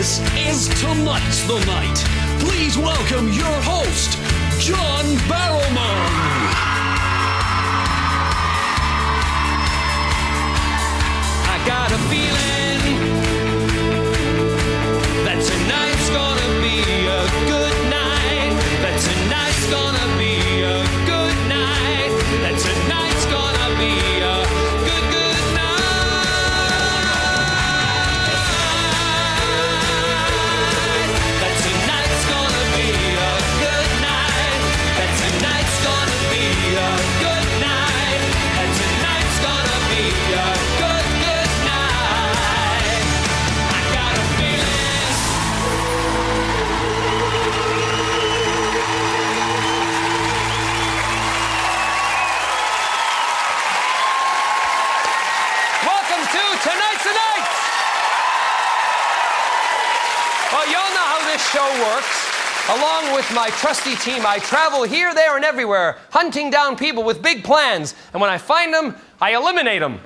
This is Tonight's the Night. Please welcome your host, John Barrowman. I got a feeling that tonight's gonna be a good night. That tonight's gonna be a good night. That tonight's gonna be a good night. That tonight's gonna be a good night. That tonight's gonna be a good night. That tonight's gonna be a good night. I got a feeling. Welcome to Tonight's the Night! Well, y'all know how this show works. Along with my trusty team, I travel here, there, and everywhere, hunting down people with big plans. And when I find them, I eliminate them.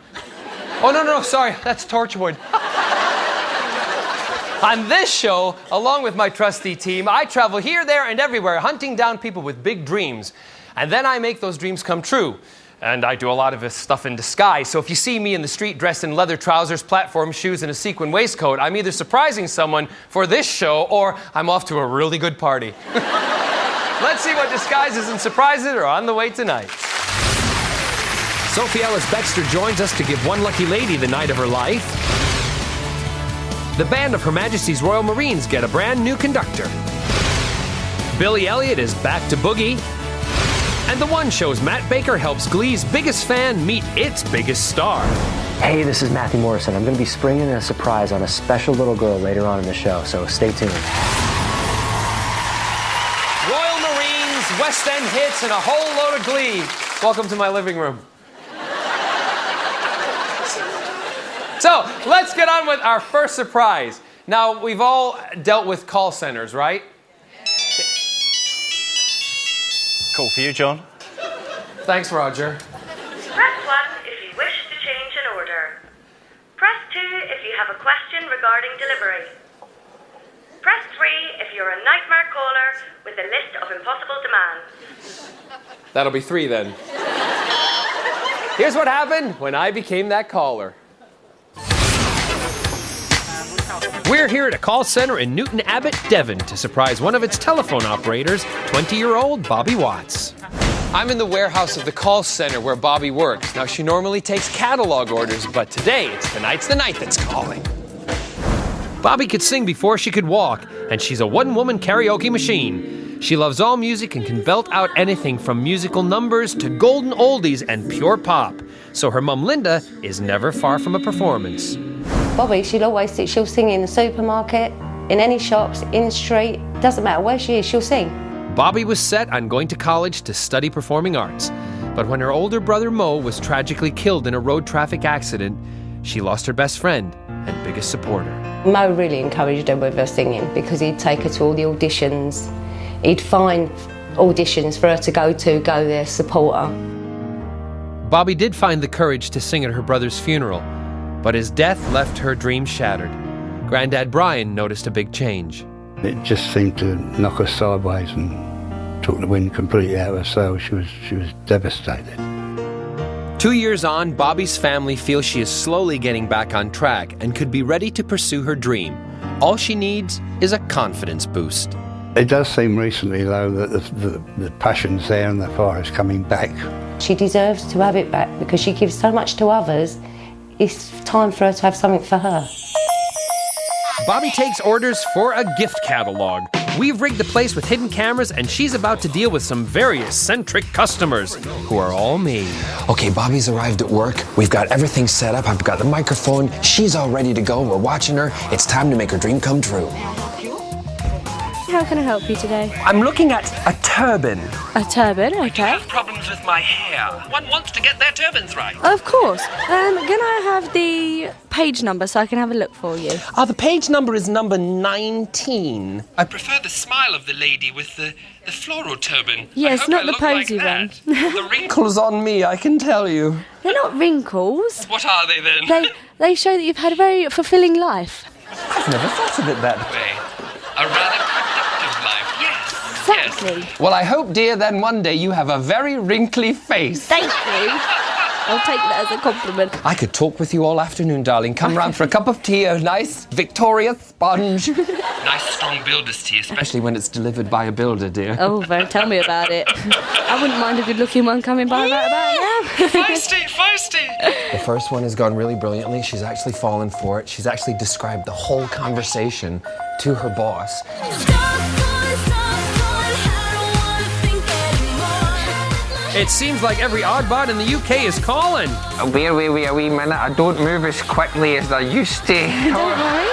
Oh, no, sorry, that's Torchwood. On this show, along with my trusty team, I travel here, there, and everywhere, hunting down people with big dreams. And then I make those dreams come true. And I do a lot of this stuff in disguise. So if you see me in the street dressed in leather trousers, platform shoes, and a sequin waistcoat, I'm either surprising someone for this show or I'm off to a really good party. Let's see what disguises and surprises are on the way tonight. Sophie Ellis-Bextor joins us to give one lucky lady the night of her life. The band of Her Majesty's Royal Marines get a brand new conductor. Billy Elliot is back to boogie. And The One Show's Matt Baker helps Glee's biggest fan meet its biggest star. Hey, this is Matthew Morrison. I'm going to be springing a surprise on a special little girl later on in the show, so stay tuned. Royal Marines, West End hits, and a whole load of Glee. Welcome to my living room. So, let's get on with our first surprise. Now, we've all dealt with call centers, right? Cool for you, John. Thanks, Roger. Press 1 if you wish to change an order. Press 2 if you have a question regarding delivery. Press 3 if you're a nightmare caller with a list of impossible demands. That'll be 3 then. Here's what happened when I became that caller. We're here at a call center in Newton Abbot, Devon, to surprise one of its telephone operators, 20-year-old Bobby Watts. I'm in the warehouse of the call center where Bobby works. Now, she normally takes catalog orders, but today it's Tonight's the Night that's calling. Bobby could sing before she could walk, and she's a one-woman karaoke machine. She loves all music and can belt out anything from musical numbers to golden oldies and pure pop. So her mum, Linda, is never far from a performance. Bobby, she'll sing in the supermarket, in any shops, in the street, doesn't matter where she is, she'll sing. Bobby was set on going to college to study performing arts, but when her older brother Mo was tragically killed in a road traffic accident, she lost her best friend and biggest supporter. Mo really encouraged her with her singing because he'd take her to all the auditions. He'd find auditions for her to go there, support her. Bobby did find the courage to sing at her brother's funeral, but his death left her dreams shattered. Granddad Brian noticed a big change. It just seemed to knock her sideways and took the wind completely out of her sails. She was devastated. 2 years on, Bobby's family feels she is slowly getting back on track and could be ready to pursue her dream. All she needs is a confidence boost. It does seem recently, though, that the passion's there and the fire is coming back. She deserves to have it back because she gives so much to others. It's time for her to have something for her. Bobby takes orders for a gift catalog. We've rigged the place with hidden cameras, and she's about to deal with some very eccentric customers who are all me. Okay, Bobby's arrived at work. We've got everything set up. I've got the microphone. She's all ready to go. We're watching her. It's time to make her dream come true. How can I help you today? I'm looking at a turban. A turban, okay. Problems with my hair. One wants to get their turbans right. Of course. Can I have the page number so I can have a look for you? The page number is number 19. I prefer the smile of the lady with the floral turban. Yes, not the posy one. The wrinkles on me, I can tell you. They're not wrinkles. What are they then? They show that you've had a very fulfilling life. I've never thought of it that way. A rather productive life, yes. Exactly. Well, I hope, dear, then one day you have a very wrinkly face. Thank you. I'll take that as a compliment. I could talk with you all afternoon, darling. Come round for a cup of tea, a nice Victoria sponge. Nice strong builder's tea, especially when it's delivered by a builder, dear. Oh, tell me about it. I wouldn't mind a good-looking one coming by right about now. Feisty, feisty. The first one has gone really brilliantly. She's actually fallen for it. She's actually described the whole conversation to her boss. It seems like every oddbot in the UK is calling. Wait a wee minute. I don't move as quickly as I used to. Hold on.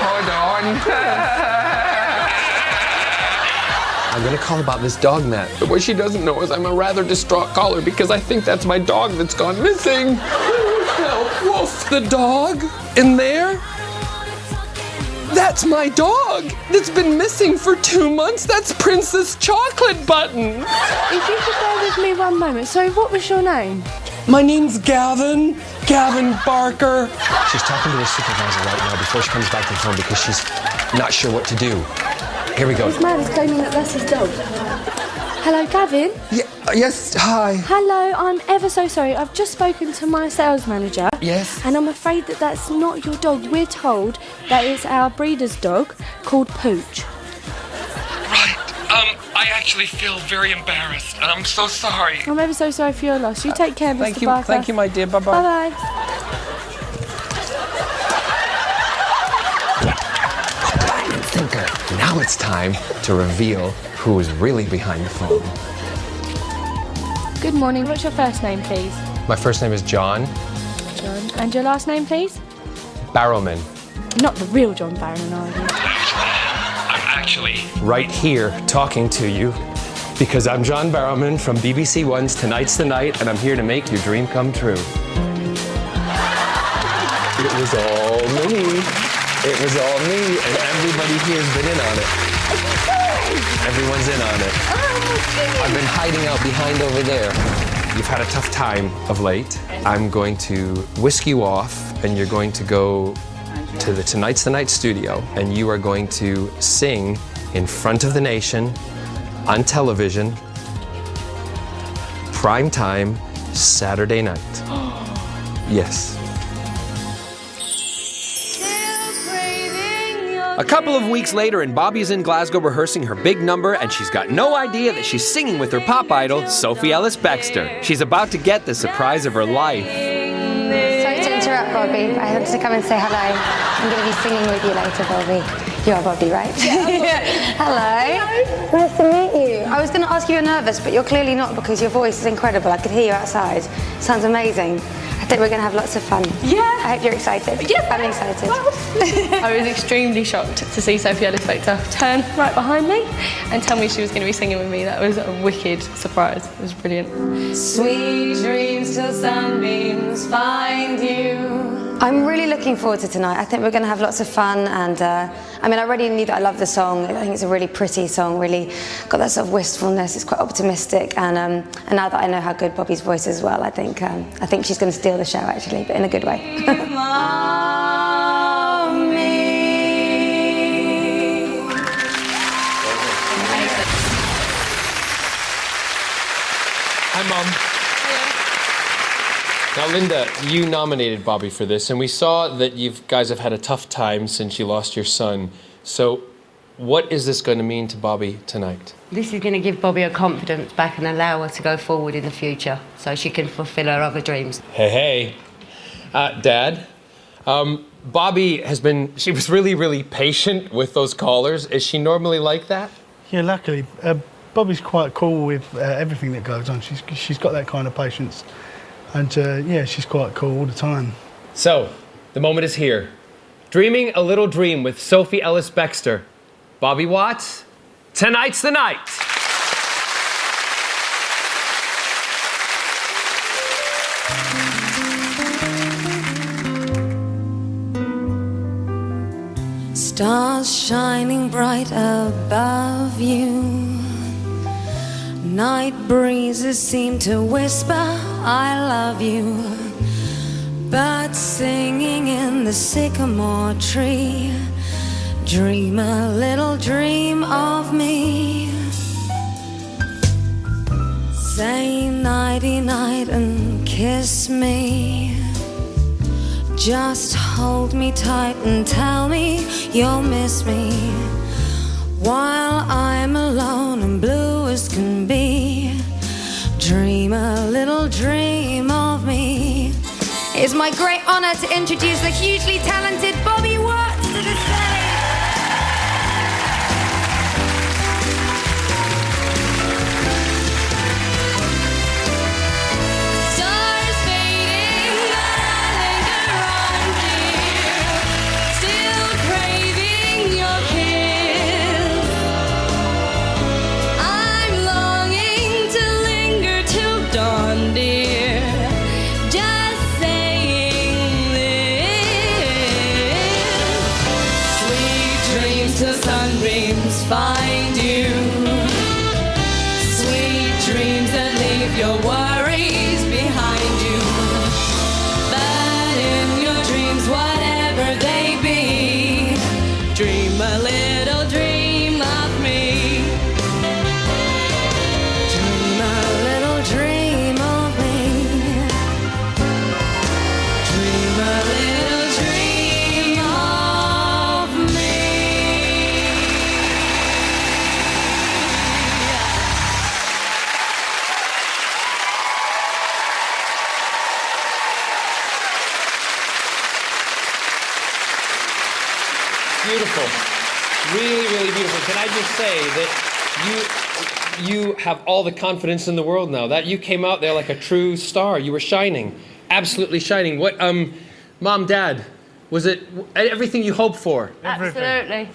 I'm gonna call about this dog, Matt. But what she doesn't know is I'm a rather distraught caller because I think that's my dog that's gone missing. Help, Wolf the dog in there? That's my dog that's been missing for 2 months. That's Princess Chocolate Button. If you could bear with me one moment. Sorry, what was your name? My name's Gavin Barker. She's talking to her supervisor right now before she comes back to the phone because she's not sure what to do. Here we go. This man is claiming that that's his dog. Hello, Gavin? Yes, hi. Hello, I'm ever so sorry. I've just spoken to my sales manager. Yes? And I'm afraid that that's not your dog. We're told that it's our breeder's dog called Pooch. Right. I actually feel very embarrassed. I'm so sorry. I'm ever so sorry for your loss. You take care, Mr. Barker. Thank you, my dear. Bye-bye. Bye-bye. Thinker. Now it's time to reveal who is really behind the phone. Good morning. What's your first name, please? My first name is John John. And your last name, please? Barrowman. Not the real John Barron, are you? I'm actually Right here talking to you because I'm John Barrowman from BBC One's Tonight's the Night, and I'm here to make your dream come true. It was all me. It was all me, and everybody here's been in on it. Everyone's in on it. I've been hiding out behind over there. You've had a tough time of late. I'm going to whisk you off, and you're going to go to the Tonight's the Night studio, and you are going to sing in front of the nation, on television, prime time, Saturday night. Yes. A couple of weeks later, and Bobby's in Glasgow rehearsing her big number, and she's got no idea that she's singing with her pop idol, Sophie Ellis-Bextor. She's about to get the surprise of her life. Sorry to interrupt, Bobby. I wanted to come and say hello. I'm going to be singing with you later, Bobby. You're Bobby, right? Hello. Nice to meet you. I was going to ask you, you're nervous, but you're clearly not because your voice is incredible. I could hear you outside. Sounds amazing. I think we're going to have lots of fun. Yeah. I hope you're excited. Yes, I'm excited. I was extremely shocked to see Sophie Ellis-Bextor turn right behind me and tell me she was going to be singing with me. That was a wicked surprise. It was brilliant. Sweet dreams till sunbeams find you. I'm really looking forward to tonight. I think we're going to have lots of fun, and I already knew that I love the song. I think it's a really pretty song, really got that sort of wistfulness. It's quite optimistic, and now that I know how good Bobby's voice is, well, I think she's going to steal the show actually, but in a good way. Hi, Mom. Now, Linda, you nominated Bobby for this, and we saw that you guys have had a tough time since you lost your son. So, what is this going to mean to Bobby tonight? This is going to give Bobby her confidence back and allow her to go forward in the future so she can fulfill her other dreams. Hey. Dad, Bobby she was really, really patient with those callers. Is she normally like that? Yeah, luckily. Bobby's quite cool with everything that goes on. She's got that kind of patience. And she's quite cool all the time. So, the moment is here. Dreaming a Little Dream with Sophie Ellis-Bextor. Bobby Watts, Tonight's the Night. Stars shining bright above you. Night breezes seem to whisper, I love you. Birds singing in the sycamore tree. Dream a little dream of me. Say nighty-night and kiss me. Just hold me tight and tell me you'll miss me while I'm alone and blue as can be. Dream a little dream of me. It's my great honor to introduce the hugely talented Bobby Watts to the stage. Find you. Sweet dreams that leave your worries behind you. But in your dreams, whatever they be, dream a little dream of me. Dream a little dream of me. Dream a little dream of me. Beautiful. Really, really beautiful. Can I just say that you have all the confidence in the world now. That you came out there like a true star. You were shining. Absolutely shining. What, Mom, Dad, was it everything you hoped for? Absolutely.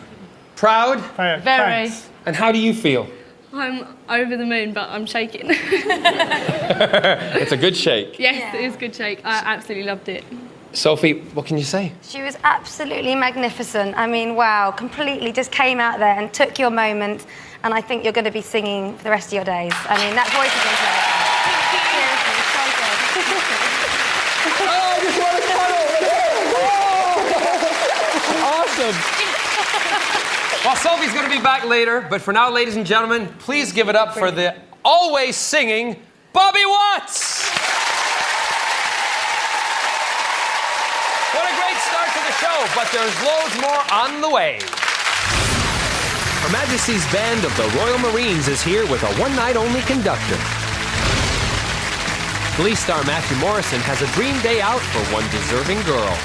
Proud? Very. And how do you feel? I'm over the moon, but I'm shaking. It's a good shake. Yes, it is a good shake. I absolutely loved it. Sophie, what can you say? She was absolutely magnificent. I mean, wow, completely just came out there and took your moment, and I think you're going to be singing for the rest of your days. I mean, that voice is incredible. Seriously, so good. Oh, I just want to cuddle. Awesome. Well, Sophie's going to be back later, but for now, ladies and gentlemen, please give it up for the always singing Bobby Watts. What a great start to the show, but there's loads more on the way. Her Majesty's Band of the Royal Marines is here with a one-night-only conductor. Police star Matthew Morrison has a dream day out for one deserving girl.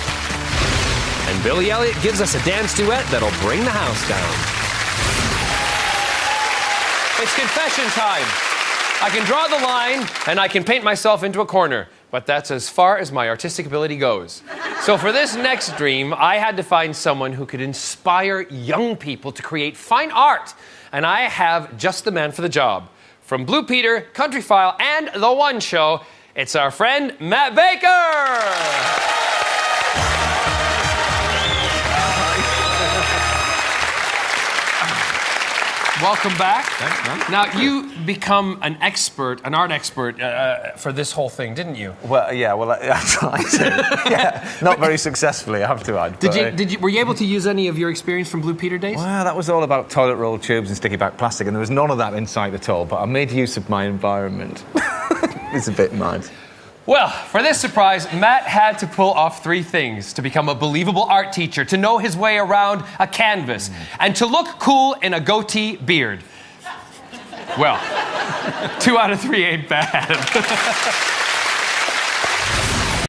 And Billy Elliot gives us a dance duet that'll bring the house down. It's confession time. I can draw the line, and I can paint myself into a corner, but that's as far as my artistic ability goes. So for this next dream, I had to find someone who could inspire young people to create fine art, and I have just the man for the job. From Blue Peter, Countryfile, and The One Show, it's our friend Matt Baker! Welcome back. Thanks, man. Now, you become an expert, an art expert for this whole thing, didn't you? Well, I tried to. Yeah, not very successfully, I have to add. Were you able to use any of your experience from Blue Peter days? Well, that was all about toilet roll tubes and sticky back plastic, and there was none of that inside at all, but I made use of my environment. It's a bit mad. Well, for this surprise, Matt had to pull off 3 things to become a believable art teacher, to know his way around a canvas, and to look cool in a goatee beard. Well, 2 out of 3 ain't bad.